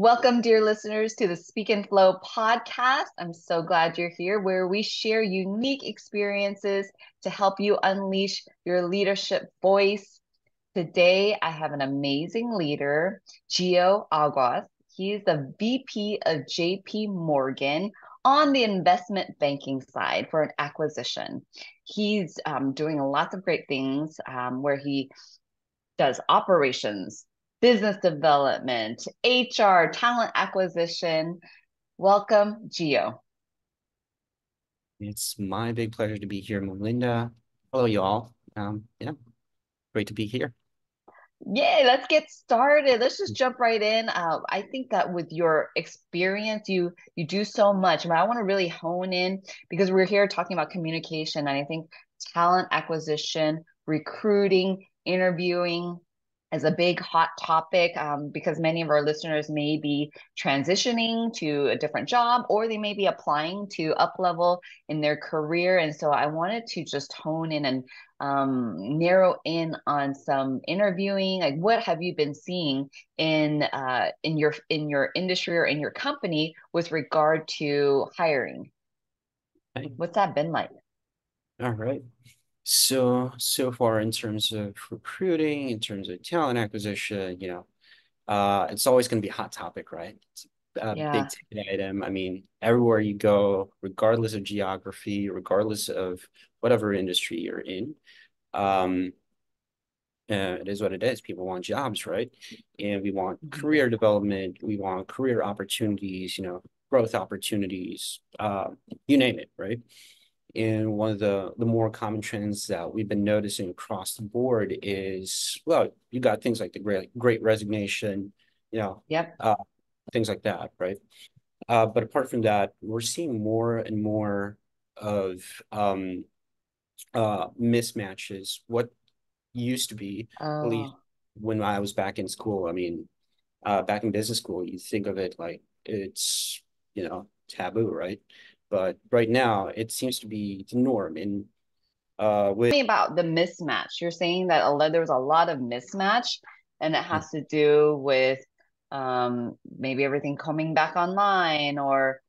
Welcome, dear listeners, to the Speak and Flow podcast. I'm so glad you're here, where we share unique experiences to help you unleash your leadership voice. Today, I have an amazing leader, Geo Aguas. He's the VP of JP Morgan on the investment banking side for an acquisition. He's doing lots of great things where he does operations, business development, HR, talent acquisition. Welcome, Geo. It's my big pleasure to be here, Melinda. Hello, y'all. Yeah, great to be here. Yay, let's get started. Let's just jump right in. I think that with your experience, you do so much, but I want to really hone in because we're here talking about communication, and I think talent acquisition, recruiting, interviewing is a big hot topic because many of our listeners may be transitioning to a different job or they may be applying to up level in their career. And so I wanted to just hone in and narrow in on some interviewing. Like, what have you been seeing in your industry or in your company with regard to hiring? Okay. What's that been like? All right. So far in terms of recruiting, in terms of talent acquisition, it's always going to be a hot topic, right? It's a big Yeah. ticket item. I mean, everywhere you go, regardless of geography, regardless of whatever industry you're in, um, it is what it is. People want jobs, right? And we want Mhm. career development. We want career opportunities, growth opportunities, you name it, right? And one of the more common trends that we've been noticing across the board is, well, you got things like the great resignation, you know, Yep. uh, things like that, right? But apart from that, we're seeing more and more of mismatches. What used to be, at least Oh. when I was back in school. I mean, back in business school, you think of it like it's, taboo, right? But right now, it seems to be the norm. And with Me about the mismatch. You're saying that there was a lot of mismatch, and it has to do with maybe everything coming back online, or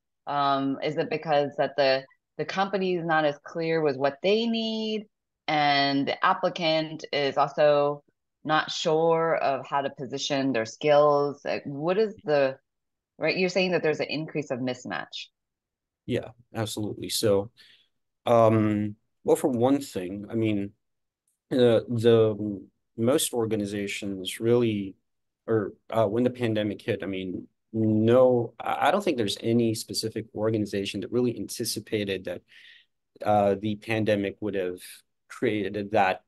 is it because that the company is not as clear with what they need, and the applicant is also not sure of how to position their skills? Like, what is the right? You're saying that there's an increase of mismatch. yeah, absolutely. So, um, well, for one thing, I mean, the most organizations really, or when the pandemic hit, I mean, no, I don't think there's any specific organization that really anticipated that the pandemic would have created that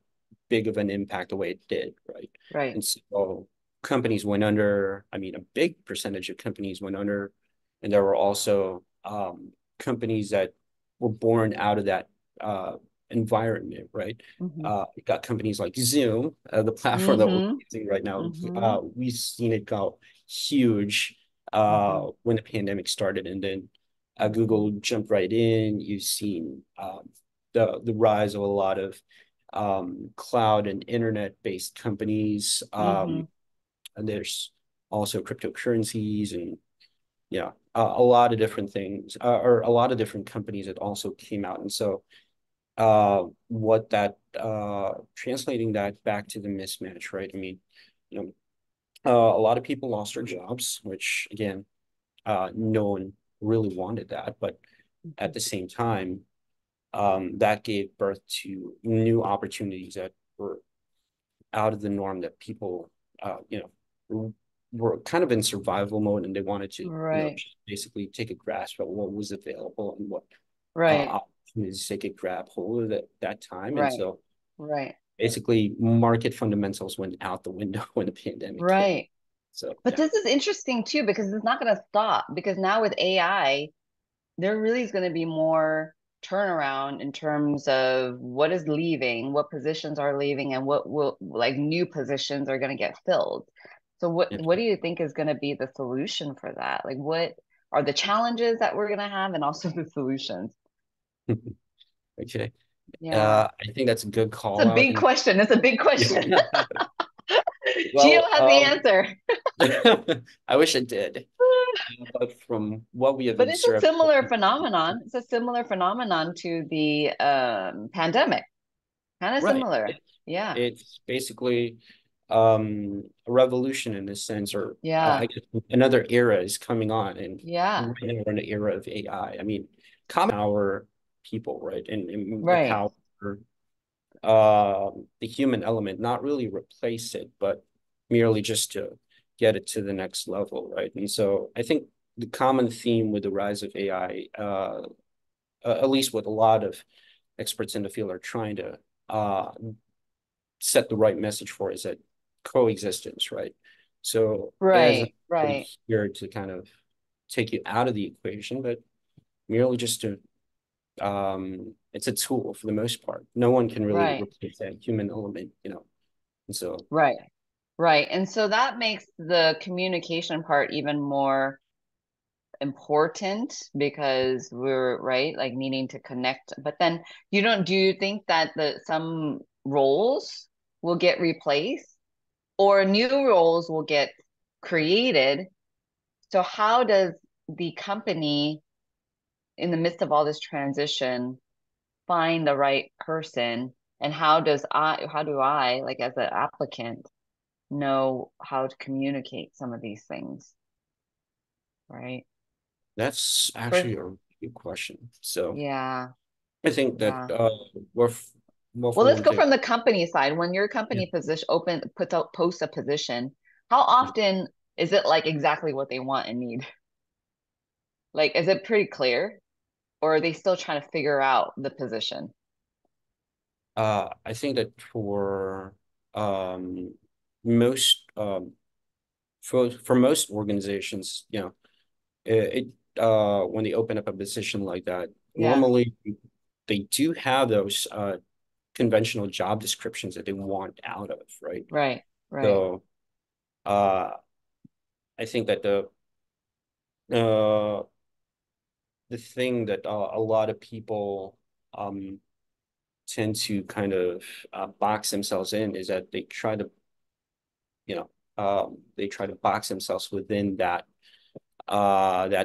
big of an impact the way it did, right? Right. And so companies went under. I mean, a big percentage of companies went under, and there were also companies that were born out of that environment, right? Mm-hmm. You got companies like Zoom, the platform that we're Mm-hmm. using right now. Mm-hmm. We've seen it go huge Mm-hmm. when the pandemic started, and then Google jumped right in. You've seen the rise of a lot of cloud and internet-based companies. Mm-hmm. And there's also cryptocurrencies and a lot of different things, or a lot of different companies that also came out. And so what that translating that back to the mismatch, right? I mean, you know, a lot of people lost their jobs, which again, no one really wanted that. But at the same time, that gave birth to new opportunities that were out of the norm that people, were kind of in survival mode and they wanted to, Right. just basically take a grasp at what was available and what Right. opportunities they could grab hold of at that time. And Right. so Right. basically market fundamentals went out the window when the pandemic hit. Right. So But yeah. this is interesting too, because it's not going to stop. Because now with AI, there really is going to be more turnaround in terms of what is leaving, what positions are leaving, and what will like new positions are going to get filled. So what do you think is going to be the solution for that? Like, what are the challenges that we're going to have, and also the solutions? Okay. Yeah. I think that's a good It's call a out. big And question. It's a big question. yeah. Gio Well, has the answer. I wish it did. But from what we have But it's a observed, similar phenomenon. It's a similar phenomenon to the pandemic. Kind of right? similar. Yeah. It's basically a revolution in a sense, or I Yeah. guess another era is coming on, and Yeah. right now we're in the era of AI. I mean, common power people, right? And the Right. power, the human element, not really replace it, but merely just to get it to the next level, right? And so I think the common theme with the rise of AI, at least what a lot of experts in the field are trying to set the right message for, is that coexistence, right? So it isn't Right. really Right. here to kind of take you out of the equation, but merely just to it's a tool for the most part. No one can really Right. replace that human element, And so Right. Right. And so that makes the communication part even more important because we're right, like needing to connect. But then do you think that some roles will get replaced or new roles will get created? So how does the company in the midst of all this transition find the right person? And how do I, like as an applicant, know how to communicate some of these things, right? that's For actually a good question. So Yeah, I think that yeah. we're well, Well, for let's one go thing, from the company side. When your yeah. company position open puts out posts a position, how often is it like exactly what they want and need? Like, is it pretty clear, or are they still trying to figure out the position? I think that for um most for most organizations, when they open up a position like that, Yeah, normally they do have those conventional job descriptions that they want out of, right? right, right. So uh I think that uh the thing that a lot of people um tend to kind of box themselves in is that they try to box themselves within that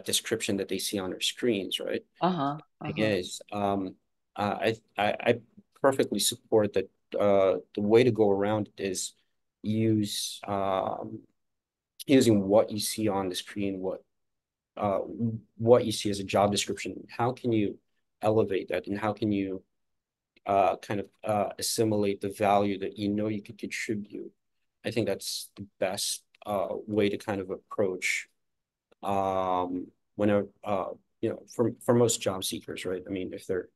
description that they see on their screens, right? Uh-huh, Thing uh-huh. is, I perfectly support that. The way to go around it is use using what you see on the screen, uh, what you see as a job description. How can you elevate that, and how can you kind of assimilate the value that you could contribute? I think that's the best way to kind of approach whenever for most job seekers, right? I mean, if they're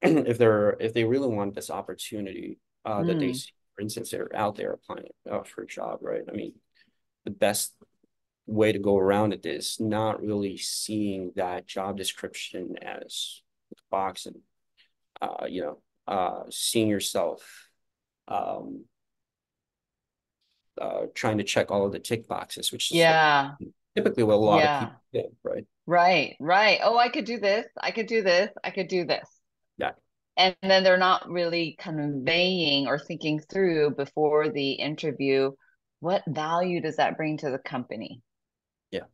if they really want this opportunity that they Mm, see, for instance, they're out there applying for a job, right? I mean, the best way to go around it is not really seeing that job description as a box, and seeing yourself um trying to check all of the tick boxes, which is like yeah, typically what a lot of yeah. people do, right? Right, right. Oh, I could do this. I could do this. I could do this. Yeah, And then they're not really conveying or thinking through before the interview, what value does that bring to the company? yeah,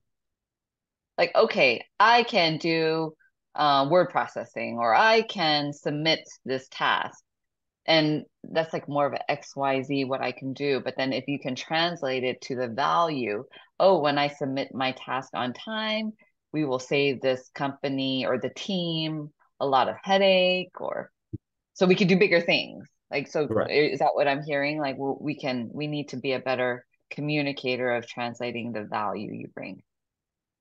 Like, okay, I can do word processing or I can submit this task. And that's like more of an XYZ what I can do. But then if you can translate it to the value, oh, when I submit my task on time, we will save this company or the team a lot of headache, or so we could do bigger things. Like, so right. is that what I'm hearing? Like, we need to be a better communicator of translating the value you bring.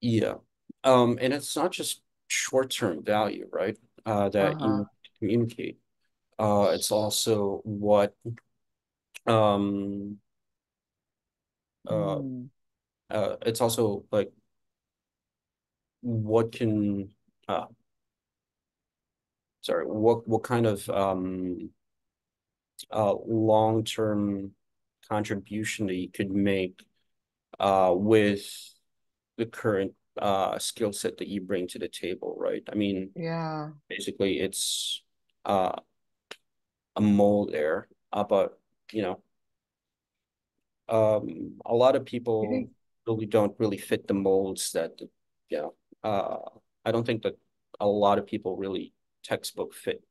Yeah. And it's not just short-term value, right? That you Uh-huh. want to communicate. It's also um uh Mm. it's also like what can uh sorry, what kind of long-term contribution that you could make with the current skill set that you bring to the table, right? I mean, Yeah. basically it's uh a mold there, but you know, A lot of I people think, really don't really fit the molds that, you know, I don't think that a lot of people really textbook fit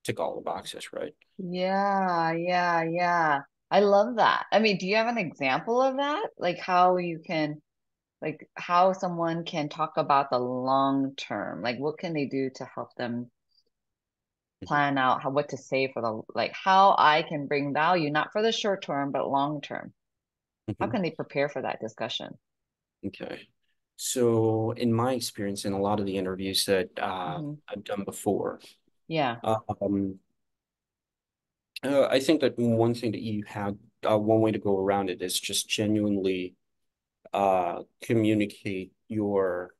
tick all the boxes, right? yeah, yeah, yeah. I love that. I mean, do you have an example of that? Like how you can, like how someone can talk about the long term? Like what can they do to help them Mhm, plan out how what to say for the like how I can bring value, not for the short term, but long term? How mhm. can they prepare for that discussion? Okay. So in my experience in a lot of the interviews that Hmm. I've done before, Yeah. um, I think that one thing that you have, one way to go around it is just genuinely communicate your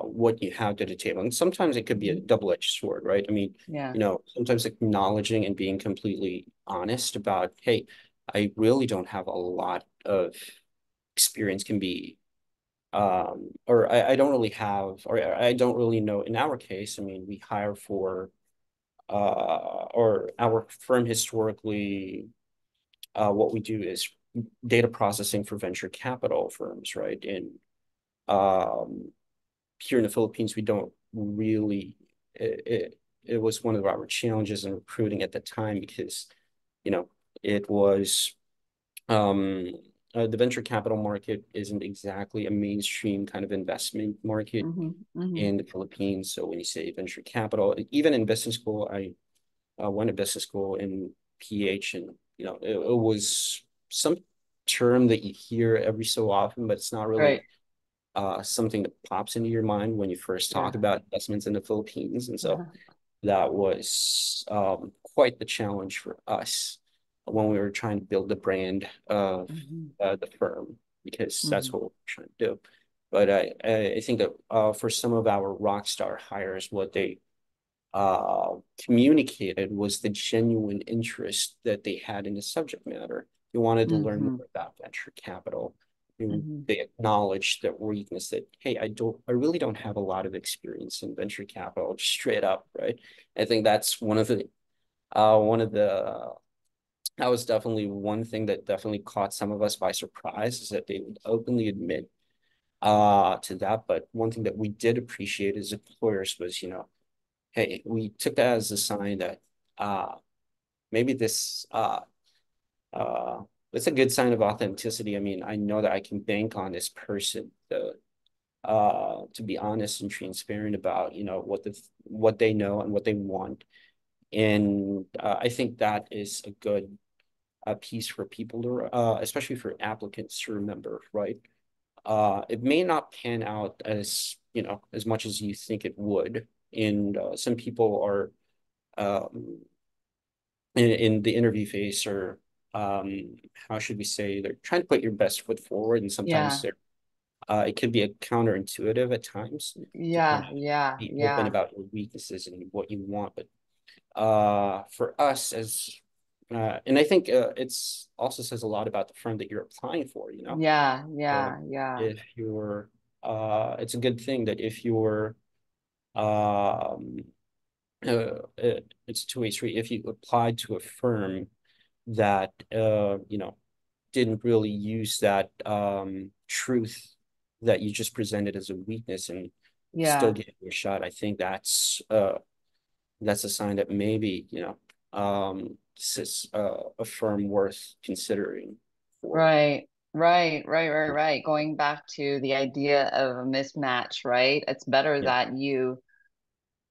what you have to the table. And sometimes it could be a Hmm. double-edged sword, right? I mean, Yeah. sometimes acknowledging and being completely honest about, hey, I really don't have a lot of experience can be or I don't really have, or I don't really know. In our case, I mean, we hire for or our firm historically, what we do is data processing for venture capital firms, right? And um, here in the Philippines, we don't really. It was one of our challenges in recruiting at the time because you know it was um, the venture capital market isn't exactly a mainstream kind of investment market Hmm. Hmm. in the Philippines. So when you say venture capital, even in business school, I went to business school in PH, and it was some term that you hear every so often, but it's not Right. really something that pops into your mind when you first talk Yeah. about investments in the Philippines. And so Uh-huh. that was quite the challenge for us when we were trying to build the brand of Hmm. the firm, because that's Hmm. what we're trying to do. But I think that for some of our rock star hires, what they communicated was the genuine interest that they had in the subject matter. They wanted to learn Hmm. more about venture capital. And Hmm. they acknowledged their weakness that, hey, I really don't have a lot of experience in venture capital, just straight up, right? I think that's one of the, that was definitely one thing that definitely caught some of us by surprise is that they would openly admit to that. But one thing that we did appreciate as employers was, hey, we took that as a sign that uh, maybe this uh, it's a good sign of authenticity. I mean, I know that I can bank on this person to be honest and transparent about what they know and what they want, and I think that is a good piece for people to especially for applicants to remember, right? It may not pan out as as much as you think it would, and some people are um, in the interview phase, or how should we say, they're trying to put your best foot forward, and sometimes Yeah. they're it can be a counterintuitive at times to kind Yeah. of Yeah. be open Yeah. about your weaknesses and what you want. But for us as and I think it's also says a lot about the firm that you're applying for, Yeah. uh, Yeah. Yeah. if you're it's a good thing that if you're um it's a two-way street. If you applied to a firm that didn't really use that truth that you just presented as a weakness and still Yeah. get your shot, I think that's a sign that maybe this is a firm worth considering for. Right. Right. Right. Right. Right. Going back to the idea of a mismatch, right? It's better Yeah. that you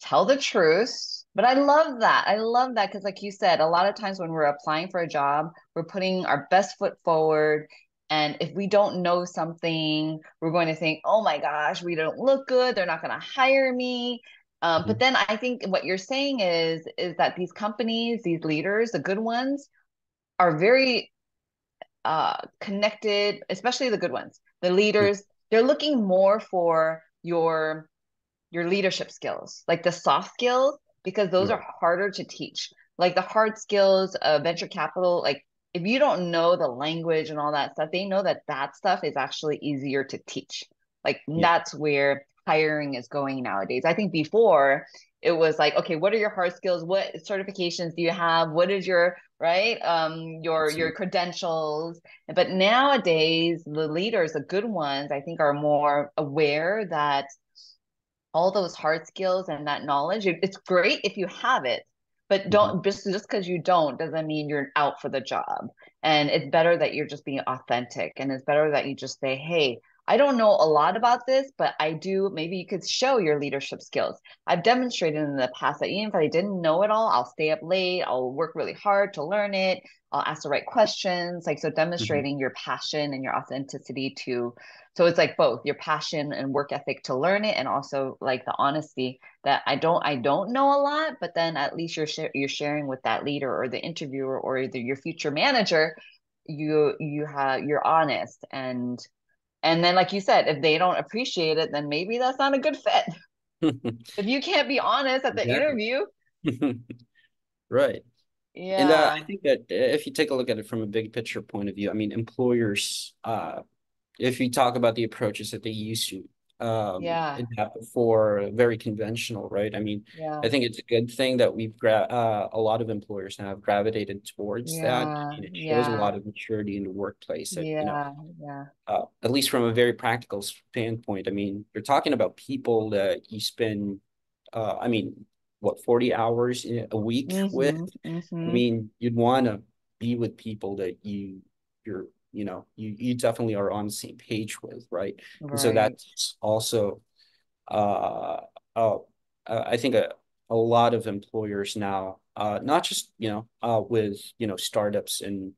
tell the truth. But I love that. I love that because, like you said, a lot of times when we're applying for a job, we're putting our best foot forward. And if we don't know something, we're going to think, oh my gosh, we don't look good. They're not going to hire me. But Mhm. then I think what you're saying is that these companies, these leaders, the good ones, are very connected, especially the good ones. The Yeah. leaders, they're looking more for your leadership skills, like the soft skills, because those are Right. harder to teach. Like the hard skills of venture capital, like if you don't know the language and all that stuff, they know that that stuff is actually easier to teach. Like Yeah. that's where hiring is going nowadays. I think before it was like, okay, what are your hard skills? What certifications do you have? What is your, right? Your So, credentials. But nowadays, the leaders, the good ones, I think are more aware that all those hard skills and that knowledge, it's great if you have it, but mhm, don't just because you don't doesn't mean you're out for the job. And it's better that you're just being authentic, and it's better that you just say, hey, I don't know a lot about this, but I do. Maybe you could show your leadership skills. I've demonstrated in the past that even if I didn't know it all, I'll stay up late, I'll work really hard to learn it, I'll ask the right questions. Like, so mhm. demonstrating your passion and your authenticity to, so it's like both your passion and work ethic to learn it, and also like the honesty that I don't know a lot, but then at least you're sharing with that leader or the interviewer or your future manager. You're honest, and then like you said, if they don't appreciate it, then maybe that's not a good fit. If you can't be honest at the Exactly. interview. Right. And I Yeah, think that if you take a look at it from a big picture point of view, I mean, employers, if you talk about the approaches that they used to yeah, adapt before, very conventional, right? I mean, yeah, I think it's a good thing that a lot of employers now have gravitated towards that, yeah, and it shows a yeah, lot of maturity in the workplace that, yeah, yeah. at least from a very practical standpoint. I mean, you're talking about people that you spend, I mean, what, 40 hours a week with? Mm-hmm, I mm-hmm. mean, you'd want to be with people that you're, you definitely are on the same page with, right? And so Right. that's also, uh, uh, I think a lot of employers now, not just, with, startups and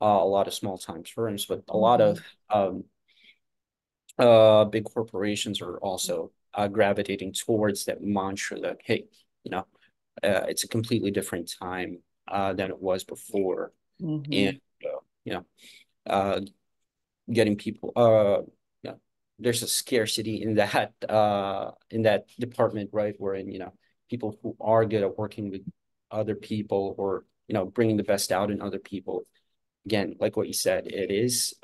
a lot of small time firms, but a lot Mm-hmm. of um, big corporations are also gravitating towards that mantra that, hey, you know, it's a completely different time than it was before. And, Mm-hmm. uh, you know, uh, getting people, there's a scarcity in that department, right? Wherein, people who are good at working with other people or, bringing the best out in other people. Again, like what you said, it is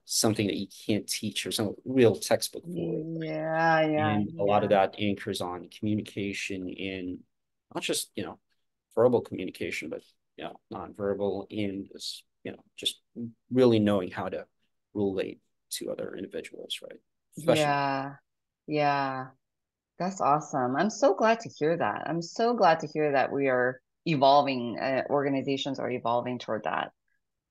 something that you can't teach or some real textbook for it. Yeah, yeah, And a lot of yeah. that anchors on communication in not just, verbal communication, but, nonverbal and this, just really knowing how to relate to other individuals, right? Especially. Yeah, yeah. That's awesome. I'm so glad to hear that. I'm so glad to hear that we are evolving, organizations are evolving toward that.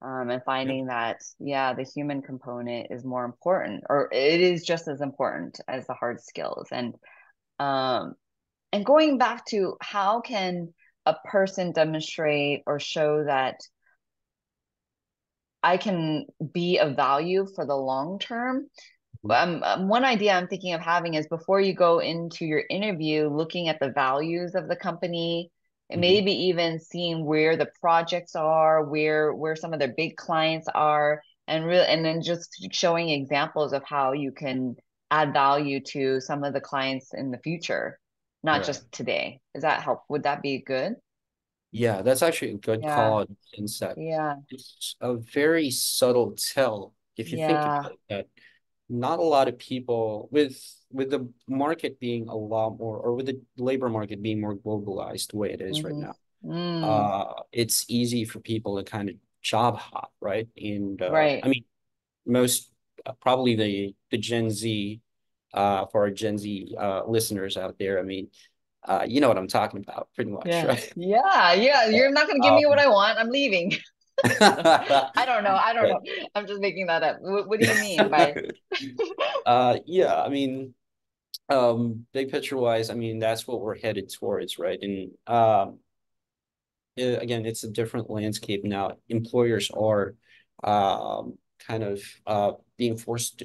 And Yeah. finding that, yeah, the human component is more important, or it is just as important as the hard skills. Um, and going back to how can a person demonstrate or show that I can be of value for the long term? One idea I'm thinking of having is before you go into your interview, looking at the values of the company and Mhm. maybe even seeing where the projects are, where some of their big clients are, and then just showing examples of how you can add value to some of the clients in the future, not Right. just today. Does that help? Would that be good? Yeah, that's actually a good Yeah, call out since that yeah, it's a very subtle tell if you think yeah. about it, that not a lot of people with the market being a lot more, or with the labor market being more globalized the way it is right Mm-hmm. now, Mm, it's easy for people to kind of job hop, right? And I right. mean, most probably the Gen Z, for our Gen Z listeners out there, I mean, you know what I'm talking about, pretty much, Yeah. right? Yeah. Yeah. You're not going to give me what Um, I want. I'm leaving. I don't know. I don't right. know. I'm just making that up. What do you mean by? Yeah, I mean, big picture wise, I mean, that's what we're headed towards, right? And again, it's a different landscape now. Employers are kind of being forced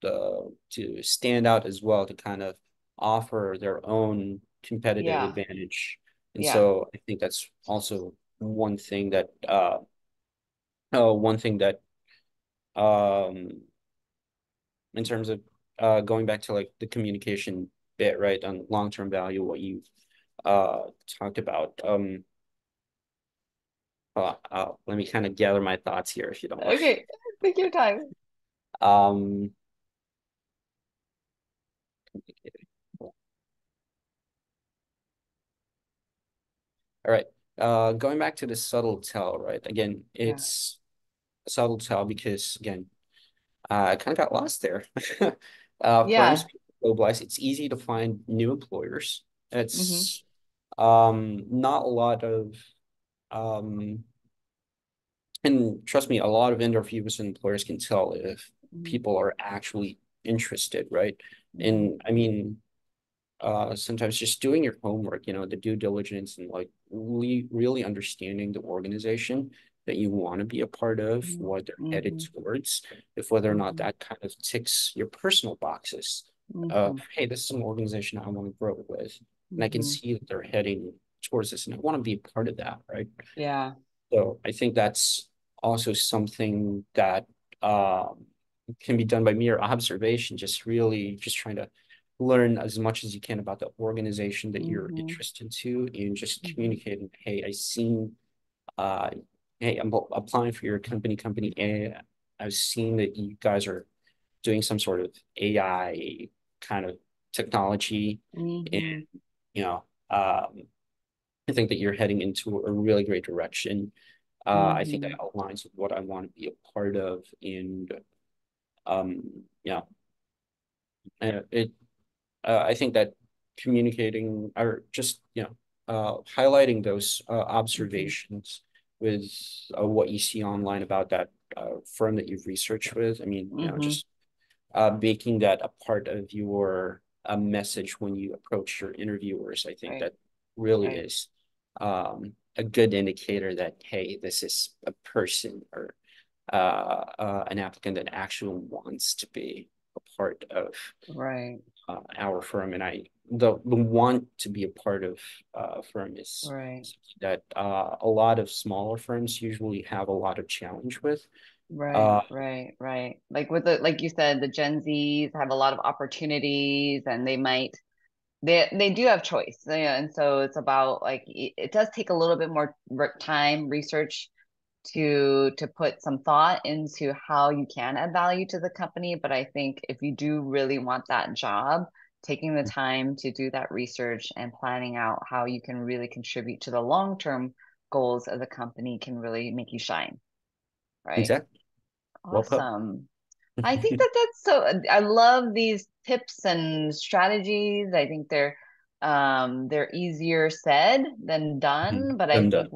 to stand out as well, to kind of offer their own competitive Yeah. advantage. And Yeah. so I think that's also one thing that um in terms of going back to like the communication bit, right, on long-term value, what you talked about. Let me kind of gather my thoughts here, if you don't mind. Okay. Take your time. Um, All right. Going back to the subtle tell, right? Again, Yeah. it's a subtle tell because again, I kind of got lost there. Firms Yeah. globalize. It's easy to find new employers. Mm-hmm. It's not a lot of um and trust me, a lot of interviews and employers can tell if Mm-hmm. people are actually interested, right? Mm-hmm. And I mean, sometimes just doing your homework, the due diligence and like really understanding the organization that you want to be a part of, what they're headed Mm-hmm. towards, if whether or not Mm-hmm. that kind of ticks your personal boxes of, Mm-hmm. hey, this is an organization I want to grow with. And I can Mm-hmm. see that they're heading towards this and I want to be a part of that, right? Yeah. So I think that's also something that can be done by mere observation, just really just trying to learn as much as you can about the organization that you're Mm-hmm. interested to and just Mm-hmm. communicating, hey, I seen uh hey, I'm applying for your company A. I've seen that you guys are doing some sort of AI kind of technology and Mm-hmm. you know I think that you're heading into a really great direction. I think that Mm-hmm. aligns with what I want to be a part of. And yeah, it I think that communicating or just highlighting those Mm-hmm. observations with what you see online about that firm that you've researched with. I mean, Mm-hmm. just making that a part of your message when you approach your interviewers. I think Right. that really Right. is a good indicator that, hey, this is a person or an applicant that actually wants to be a part of Right. our firm. And the want to be a part of firm is Right. something that a lot of smaller firms usually have a lot of challenge with. Right, Uh, right, right. Like with the like you said, the Gen Zs have a lot of opportunities and they do have choice. Yeah, and so it's about like it does take a little bit more time, research to put some thought into how you can add value to the company. But I think if you do really want that job, taking the time to do that research and planning out how you can really contribute to the long-term goals of the company can really make you shine, right? exactly. Well put. Awesome. I think that that's so, I love these tips and strategies. I think they're easier said than done, but I Them done. think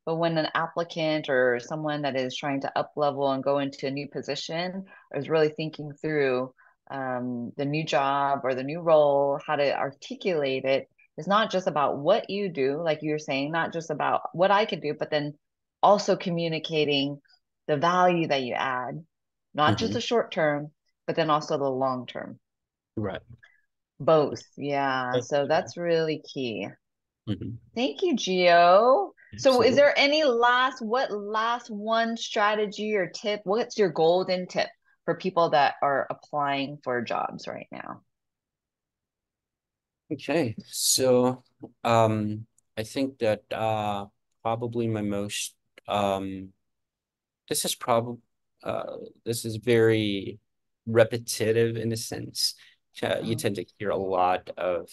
but when an applicant or someone that is trying to up level and go into a new position is really thinking through the new job or the new role, how to articulate it, it's not just about what you do, like you were saying, not just about what I could do, but then also communicating the value that you add, not just Hmm. the short term, but then also the long term. Right. Both. Yeah. So Absolutely. that's really key. Hmm. Thank you, Gio. So is Absolutely. there what last one strategy or tip? What's your golden tip for people that are applying for jobs right now? Okay. So, um, I think that probably my most um this is probably this is very repetitive in a sense. You Uh-huh. tend to hear a lot of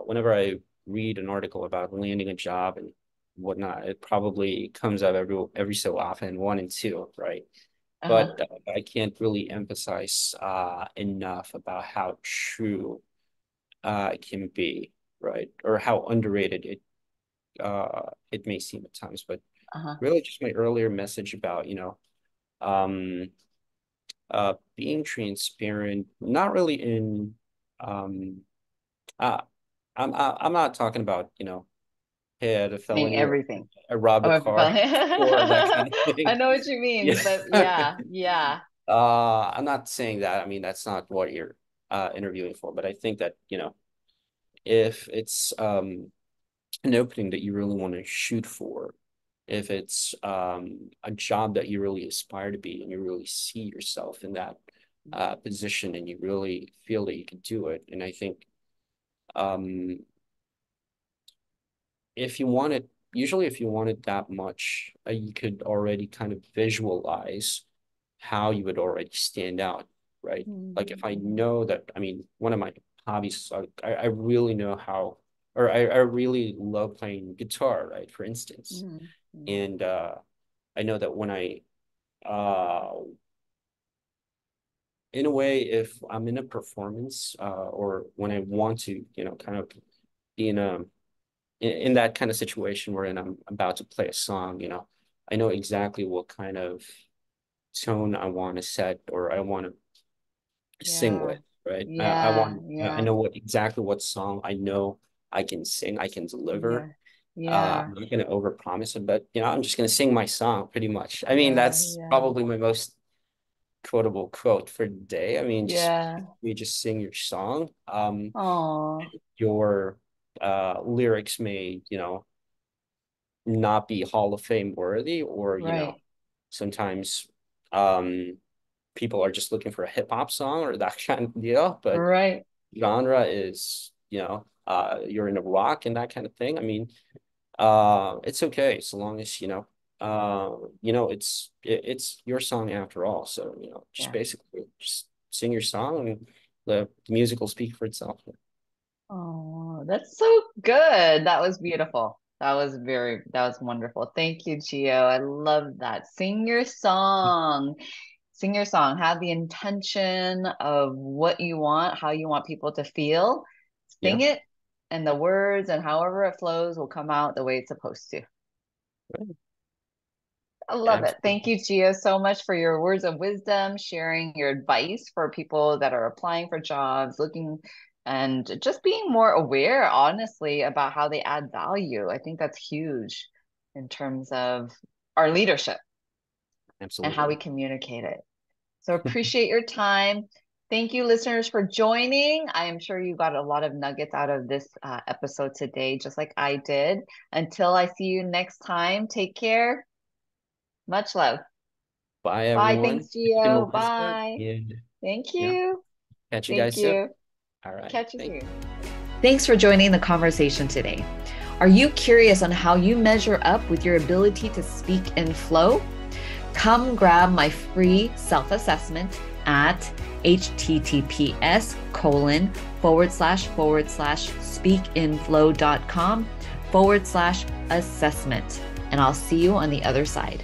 whenever I read an article about landing a job and whatnot, it probably comes up every so often, one and two, right? Uh-huh. But I can't really emphasize enough about how true it can be, right? Or how underrated it may seem at times. But Uh-huh. really, just my earlier message about um, being transparent, not really in um, uh, I'm not talking about hey, I had a Saying felony or everything. I robbed a Oh, if you're car following. or that kind of I thing. know what you Yeah. mean, but yeah, yeah. I'm not saying that. I mean, that's not what you're interviewing for, but I think that, if it's an opening that you really want to shoot for, if it's a job that you really aspire to be and you really see yourself in that position and you really feel that you can do it. And I think um, if you want it, usually if you want it that much, you could already kind of visualize how you would already stand out, right? Like if I Mm-hmm. know that, I mean, one of my hobbies, I really know how or I really love playing guitar, right? For instance. Mm-hmm. And I know that when uh, in a way, if I'm in a performance, or when I want to, kind of be in that kind of situation wherein I'm about to play a song, I know exactly what kind of tone I want to set or I want to sing Yeah. with, right? Yeah. I Yeah. know exactly what song I know I can sing, I can deliver. Yeah. Yeah. I'm not going to overpromise it, but I'm just going to sing my song pretty much. I mean, Yeah. that's Yeah. probably my most quotable quote for the day. I mean, Yeah. you just sing your song. Oh, Your lyrics may, not be Hall of Fame worthy, or, right. sometimes um people are just looking for a hip hop song or that kind of deal, but Right. genre is, you're in a rock and that kind of thing. I mean, it's okay so long as it's your song after all. So, just Yeah. basically just sing your song and the music will speak for itself. Oh, that's so good. That was beautiful. That was wonderful. Thank you, Gio. I love that. Sing your song. Sing your song. Have the intention of what you want, how you want people to feel. Yeah. Sing it, and the words and however it flows will come out the way it's supposed to. I love it. Thank Absolutely. you, Gio, so much for your words of wisdom, sharing your advice for people that are applying for jobs, looking and just being more aware, honestly, about how they add value. I think that's huge in terms of our leadership and how we Absolutely. communicate it. So appreciate your time. Thank you, listeners, for joining. I am sure you got a lot of nuggets out of this episode today, just like I did. Until I see you next time, take care. Much love. Bye, Bye. everyone. Thanks, And Gio. Melissa, Bye. and Thank yeah, you. catch you Thank guys soon. you. All right. Catch you Thank soon. Thanks for joining the conversation today. Are you curious on how you measure up with your ability to speak in flow? Come grab my free self-assessment at https://speakinflow.com/assessment. And I'll see you on the other side.